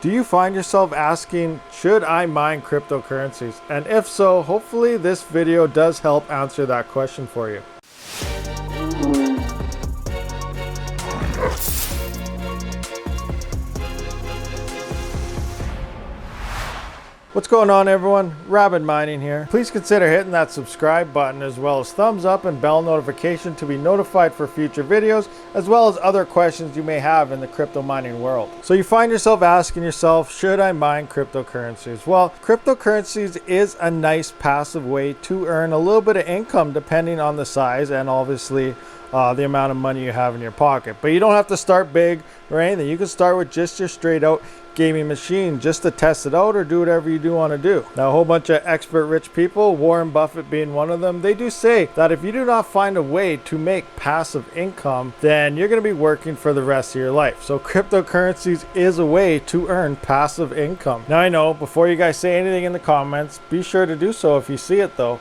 Do you find yourself asking, should I mine cryptocurrencies? And if so, hopefully this video does help answer that question for you. What's going on, everyone? Rabid Mining here. Please consider hitting that subscribe button as well as thumbs up and bell notification to be notified for future videos, as well as other questions you may have in the crypto mining world. So you find yourself asking yourself, should I mine cryptocurrencies? Well, cryptocurrencies is a nice passive way to earn a little bit of income depending on the size and obviously the amount of money you have in your pocket. But you don't have to start big or anything. You can start with just your straight out gaming machine just to test it out or do whatever you do want to do. Now, a whole bunch of expert rich people, Warren Buffett being one of them, they do say that if you do not find a way to make passive income, then you're going to be working for the rest of your life. So cryptocurrencies is a way to earn passive income. Now, I know before you guys say anything in the comments, be sure to do so if you see it though.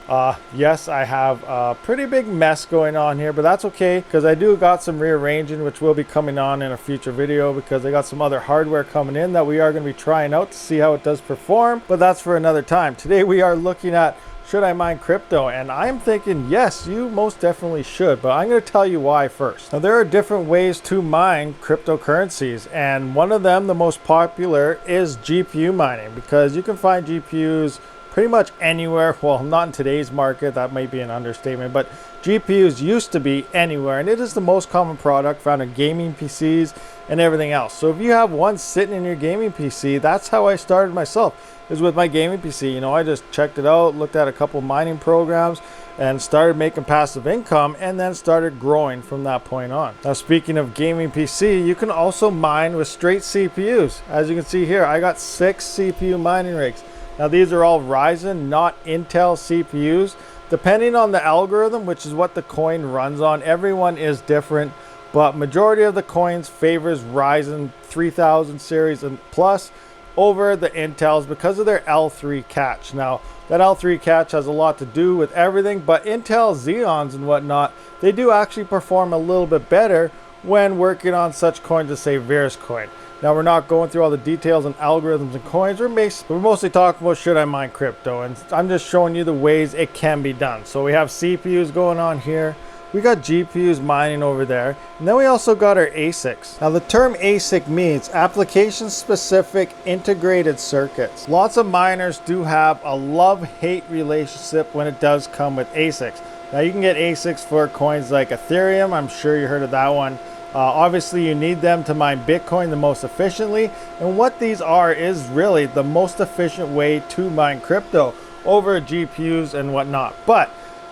Yes, I have a pretty big mess going on here, but that's okay because I do got some rearranging which will be coming on in a future video because I got some other hardware coming in that we are going to be trying out to see how it does perform, but that's for another time. Today we are looking at, should I mine crypto? And I'm thinking yes, you most definitely should, but I'm going to tell you why first. Now, there are different ways to mine cryptocurrencies, and one of them, the most popular, is GPU mining, because you can find GPUs pretty much anywhere. Well, not in today's market, that might be an understatement, but GPUs used to be anywhere, and it is the most common product found in gaming PCs and everything else. So if you have one sitting in your gaming PC, that's how I started myself, is with my gaming PC. You know, I just checked it out, looked at a couple mining programs, and started making passive income, and then started growing from that point on. Now, speaking of gaming PC, you can also mine with straight CPUs. As you can see here, I got 6 CPU mining rigs. Now, these are all Ryzen, not Intel CPUs. Depending on the algorithm, which is what the coin runs on, everyone is different, but majority of the coins favors Ryzen 3000 series and plus over the Intels because of their L3 catch. Now, that L3 catch has a lot to do with everything, but Intel Xeons and whatnot, they do actually perform a little bit better when working on such coins as, say, Coin. Now, we're not going through all the details and algorithms and coins. We're mostly talking about should I mine crypto, and I'm just showing you the ways it can be done. So we have CPUs going on here. We got GPUs mining over there, and then we also got our ASICs. Now, the term ASIC means application-specific integrated circuits. Lots of miners do have a love-hate relationship when it does come with ASICs. Now, you can get ASICs for coins like Ethereum. I'm sure you heard of that one. Obviously, you need them to mine Bitcoin the most efficiently, and what these are is really the most efficient way to mine crypto over GPUs and whatnot. But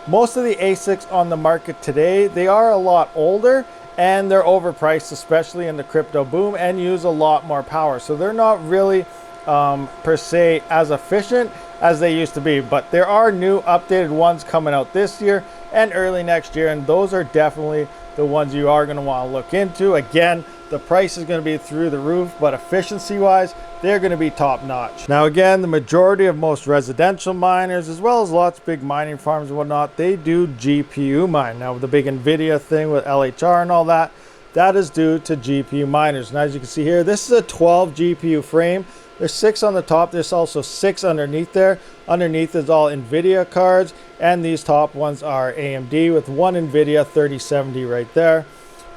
most of the ASICs on the market today, they are a lot older and they're overpriced, especially in the crypto boom, and use a lot more power. So they're not really per se as efficient as they used to be, but there are new updated ones coming out this year and early next year, and those are definitely the ones you are going to want to look into. Again, the price is going to be through the roof, but efficiency wise, they're going to be top notch. Now, again, the majority of most residential miners, as well as lots of big mining farms and whatnot, they do GPU mine. Now, with the big NVIDIA thing with LHR and all that, that is due to GPU miners. And as you can see here, this is a 12 GPU frame. There's 6 on the top. There's also 6 underneath there. Underneath is all NVIDIA cards, and these top ones are AMD with one NVIDIA 3070 right there.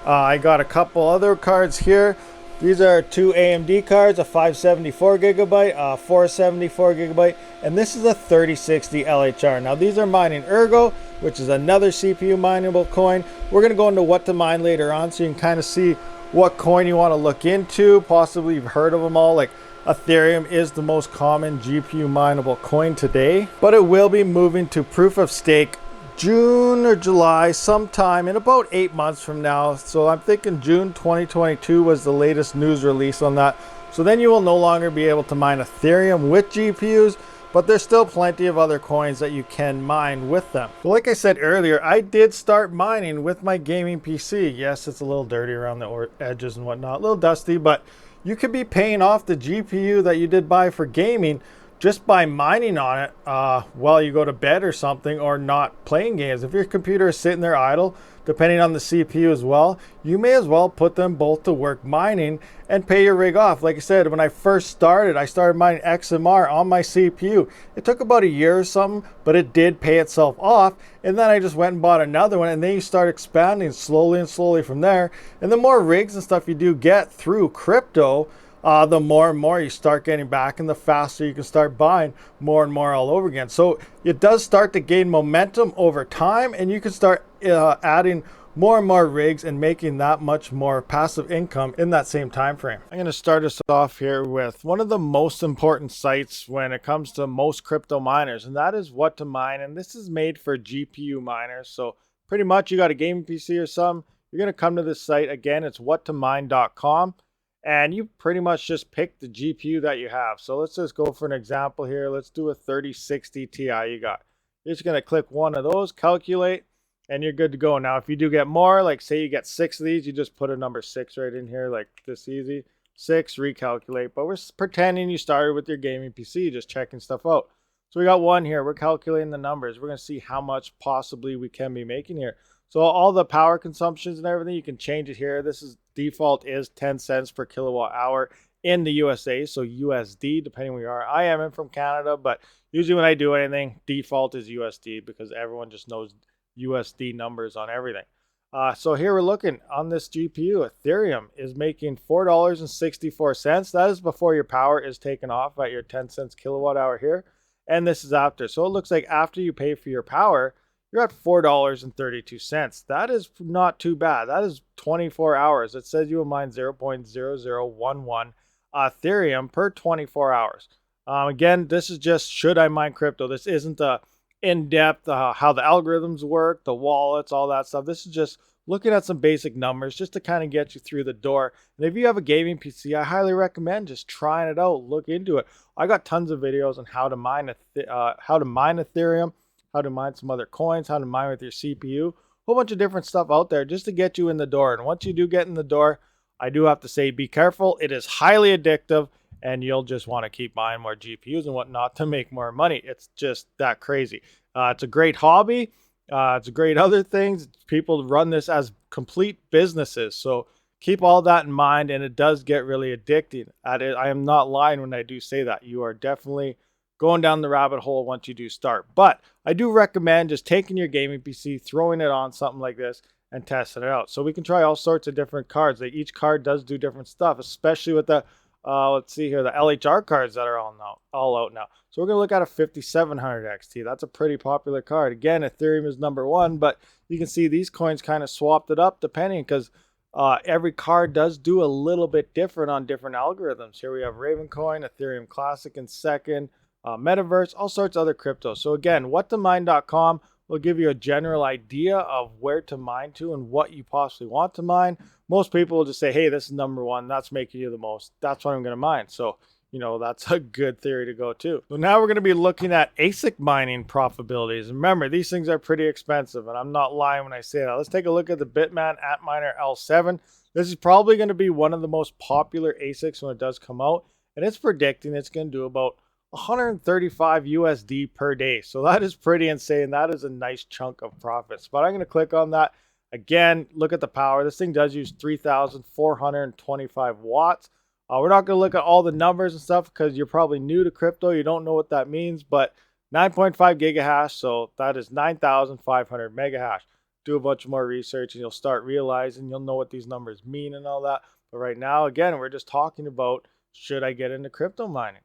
I got a couple other cards here. These are 2 AMD cards, a 574 gigabyte, a 474 gigabyte, and this is a 3060 LHR. Now, these are mining Ergo, which is another CPU mineable coin. We're going to go into what to mine later on, so you can kind of see what coin you want to look into. Possibly you've heard of them all, like Ethereum is the most common GPU mineable coin today, but it will be moving to proof of stake June or July, sometime in about 8 months from now. So I'm thinking June 2022 was the latest news release on that. So then you will no longer be able to mine Ethereum with GPUs, but there's still plenty of other coins that you can mine with them. Well, like I said earlier, I did start mining with my gaming PC. Yes, it's a little dirty around the edges and whatnot, a little dusty, but you could be paying off the GPU that you did buy for gaming just by mining on it while you go to bed or something, or not playing games. If your computer is sitting there idle, depending on the CPU as well, you may as well put them both to work mining and pay your rig off. Like I said, when I first started, I started mining XMR on my CPU. It took about a year or something, but it did pay itself off. And then I just went and bought another one, and then you start expanding slowly and slowly from there. And the more rigs and stuff you do get through crypto, the more and more you start getting back, and the faster you can start buying more and more all over again. So it does start to gain momentum over time, and you can start adding more and more rigs and making that much more passive income in that same time frame. I'm going to start us off here with one of the most important sites when it comes to most crypto miners, and that is What to Mine. And this is made for GPU miners. So pretty much you got a gaming PC or something, you're going to come to this site. Again, it's whattomine.com. And you pretty much just pick the GPU that you have. So let's just go for an example here. Let's do a 3060 Ti you got. You're just going to click one of those, calculate, and you're good to go. Now, if you do get more, like say you get 6 of these, you just put a number 6 right in here, like this easy. 6, recalculate. But we're pretending you started with your gaming PC, just checking stuff out. So we got one here. We're calculating the numbers. We're going to see how much possibly we can be making here. So all the power consumptions and everything, you can change it here. This is default is 10 cents per kilowatt hour in the USA, so USD, depending where you are. I am in from Canada, but usually when I do anything, default is USD because everyone just knows USD numbers on everything. So here we're looking on this GPU. Ethereum is making $4.64. That is before your power is taken off at your 10 cents kilowatt hour here. And this is after. So it looks like after you pay for your power, you're at $4.32. That is not too bad. That is 24 hours. It says you will mine 0.0011 Ethereum per 24 hours. Again, this is just should I mine crypto. This isn't the in-depth how the algorithms work, the wallets, all that stuff. This is just looking at some basic numbers just to kind of get you through the door. And if you have a gaming PC, I highly recommend just trying it out. Look into it. I got tons of videos on how to mine Ethereum, how to mine some other coins, how to mine with your CPU, a whole bunch of different stuff out there just to get you in the door. And once you do get in the door, I do have to say, be careful. It is highly addictive, and you'll just want to keep buying more GPUs and whatnot to make more money. It's just that crazy. It's a great hobby. It's a great other things. People run this as complete businesses. So keep all that in mind, and it does get really addicting. I am not lying when I do say that. You are definitely going down the rabbit hole once you do start. But I do recommend just taking your gaming PC, throwing it on something like this, and testing it out. So we can try all sorts of different cards. Each card does do different stuff, especially with the, let's see here, the LHR cards that are all out now. So we're going to look at a 5700 XT. That's a pretty popular card. Again, Ethereum is number one, but you can see these coins kind of swapped it up depending because every card does do a little bit different on different algorithms. Here we have Raven Coin, Ethereum Classic in second, Metaverse, all sorts of other crypto. So again, whattomine.com will give you a general idea of where to mine to and what you possibly want to mine. Most people will just say, hey, this is number one. That's making you the most. That's what I'm going to mine. So, you know, that's a good theory to go to. So now we're going to be looking at ASIC mining profitabilities. Remember, these things are pretty expensive, and I'm not lying when I say that. Let's take a look at the Bitmain Antminer L7. This is probably going to be one of the most popular ASICs when it does come out, and it's predicting it's going to do about 135 USD per day. So that is pretty insane. That is a nice chunk of profits. But I'm going to click on that. Again, look at the power. This thing does use 3,425 watts. We're not going to look at all the numbers and stuff because you're probably new to crypto. You don't know what that means, but 9.5 gigahash. So that is 9,500 megahash. Do a bunch more research and you'll start realizing, you'll know what these numbers mean and all that. But right now, again, we're just talking about, should I get into crypto mining?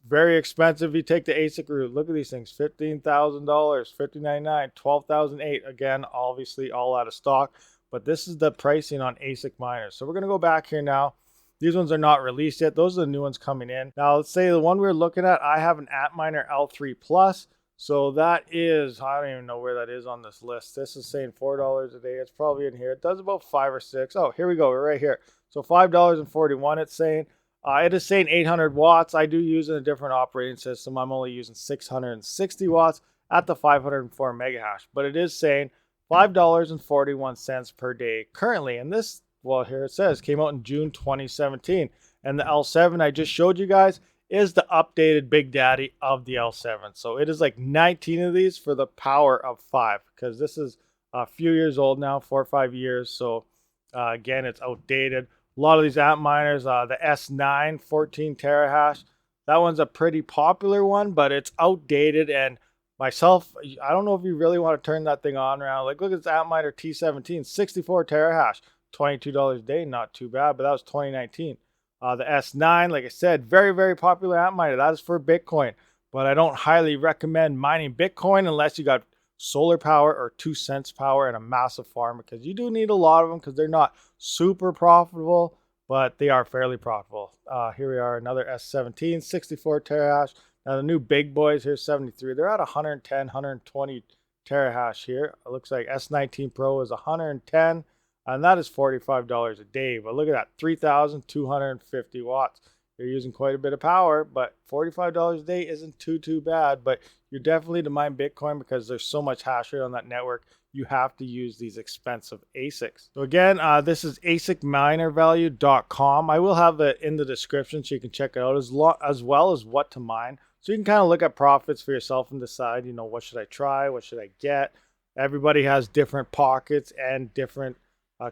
Very expensive if you take the ASIC route. Look at these things, $15,000, $59,900, $12,008. Again, obviously all out of stock, but this is the pricing on ASIC miners. So we're going to go back here now. These ones are not released yet. Those are the new ones coming in. Now, let's say the one we're looking at, I have an Antminer L3 Plus. So that is, I don't even know where that is on this list. This is saying $4 a day. It's probably in here. It does about 5 or 6. Oh, here we go. We're right here. So $5.41 it's saying. It is saying 800 watts. I do use in a different operating system. I'm only using 660 watts at the 504 megahash. But it is saying $5.41 per day currently. And this, well, here it says, came out in June 2017. And the L7 I just showed you guys is the updated Big Daddy of the L7. So it is like 19 of these for the power of 5, because this is a few years old now, 4 or 5 years. So again, it's outdated. A lot of these app miners, the S9 14 terahash, that one's a pretty popular one, but it's outdated. And myself, I don't know if you really want to turn that thing on around. Like, look at this app miner T17, 64 terahash, $22 a day, not too bad, but that was 2019. The S9, like I said, very, very popular app miner. That is for Bitcoin, but I don't highly recommend mining Bitcoin unless you got solar power or 2 cents power and a massive farm, because you do need a lot of them, because they're not super profitable, but they are fairly profitable. Here we are, another S17, 64 terahash. Now the new big boys here, 73, they're at 110, 120 terahash here. It looks like S19 Pro is 110, and that is $45 a day. But look at that, 3,250 watts. You're using quite a bit of power, but $45 a day isn't too bad. But you're definitely to mine Bitcoin, because there's so much hash rate on that network, you have to use these expensive ASICs. So again, this is asicminervalue.com. I will have it in the description so you can check it out, as well as what to mine. So you can kind of look at profits for yourself and decide, you know, what should I try? What should I get? Everybody has different pockets and different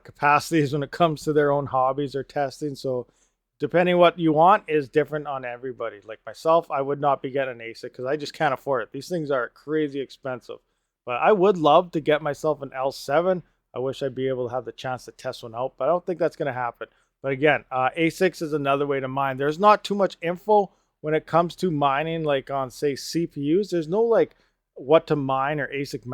capacities when it comes to their own hobbies or testing. So depending what you want is different on everybody. Like myself, I would not be getting an ASIC because I just can't afford it. These things are crazy expensive. But I would love to get myself an L7. I wish I'd be able to have the chance to test one out, but I don't think that's going to happen. But again, ASICs is another way to mine. There's not too much info when it comes to mining, like on, say, CPUs. There's no like what to mine or ASIC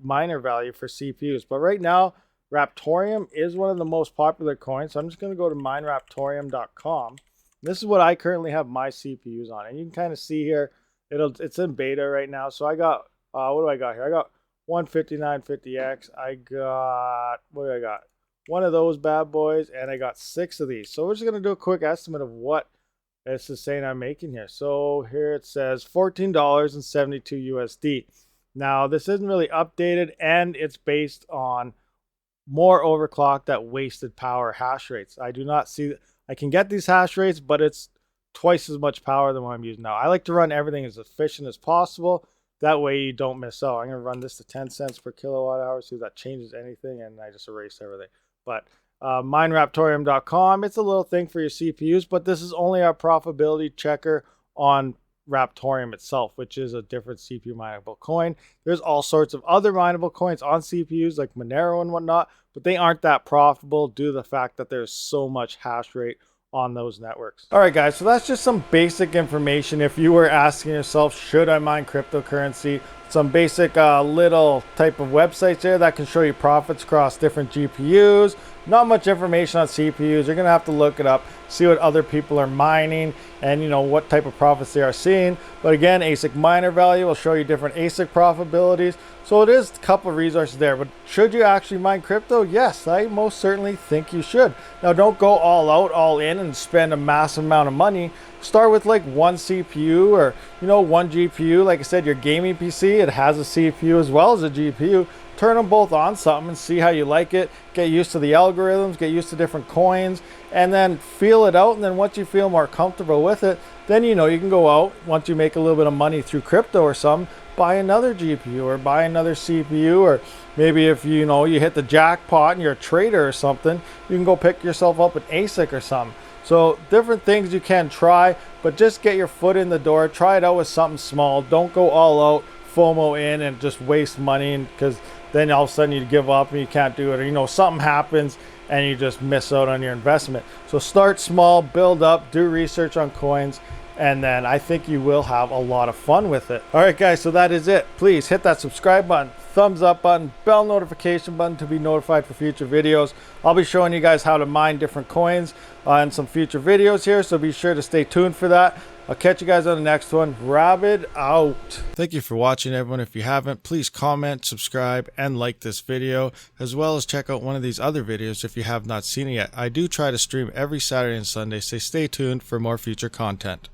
miner value for CPUs. But right now, Raptorium is one of the most popular coins. So I'm just going to go to mineraptorium.com. This is what I currently have my CPUs on. And you can kind of see here, it's in beta right now. So I got, what do I got here? I got 15950X. I got, what do I got? One of those bad boys, and I got 6 of these. So we're just going to do a quick estimate of what this is saying I'm making here. So here it says $14.72 USD. Now this isn't really updated, and it's based on more overclocked at wasted power hash rates. I do not see, I can get these hash rates, but it's twice as much power than what I'm using now. I like to run everything as efficient as possible. That way you don't miss out. I'm going to run this to 10 cents per kilowatt hour, see if that changes anything, and I just erased everything. But mineraptorium.com, it's a little thing for your CPUs, but this is only our profitability checker on Raptorium itself, which is a different CPU mineable coin. There's all sorts of other mineable coins on CPUs like Monero and whatnot, but they aren't that profitable due to the fact that there's so much hash rate on those networks. All right, guys, so that's just some basic information. If you were asking yourself, should I mine cryptocurrency? Some basic little type of websites there that can show you profits across different GPUs. Not much information on CPUs. You're gonna have to look it up, see what other people are mining, and you know what type of profits they are seeing. But again, ASIC miner value will show you different ASIC profitabilities. So it is a couple of resources there. But should you actually mine crypto? Yes, I most certainly think you should. Now, don't go all out, all in, and spend a massive amount of money. Start with like one CPU or, you know, one GPU. Like I said, your gaming PC, it has a CPU as well as a GPU. Turn them both on something and see how you like it. Get used to the algorithms, get used to different coins, and then feel it out. And then once you feel more comfortable with it, then you know you can go out, once you make a little bit of money through crypto or something, buy another GPU or buy another CPU, or maybe if you know you hit the jackpot and you're a trader or something, you can go pick yourself up an ASIC or something. So different things you can try, but just get your foot in the door. Try it out with something small. Don't go all out, FOMO in, and just waste money, because then all of a sudden you give up and you can't do it, or you know something happens and you just miss out on your investment. So start small, build up, do research on coins, and then I think you will have a lot of fun with it. All right, guys, so that is it. Please hit that subscribe button, thumbs up button, bell notification button to be notified for future videos. I'll be showing you guys how to mine different coins in some future videos here, so be sure to stay tuned for that. I'll catch you guys on the next one. Rabid out. Thank you for watching, everyone. If you haven't, please comment, subscribe, and like this video, as well as check out one of these other videos if you have not seen it yet. I do try to stream every Saturday and Sunday, so stay tuned for more future content.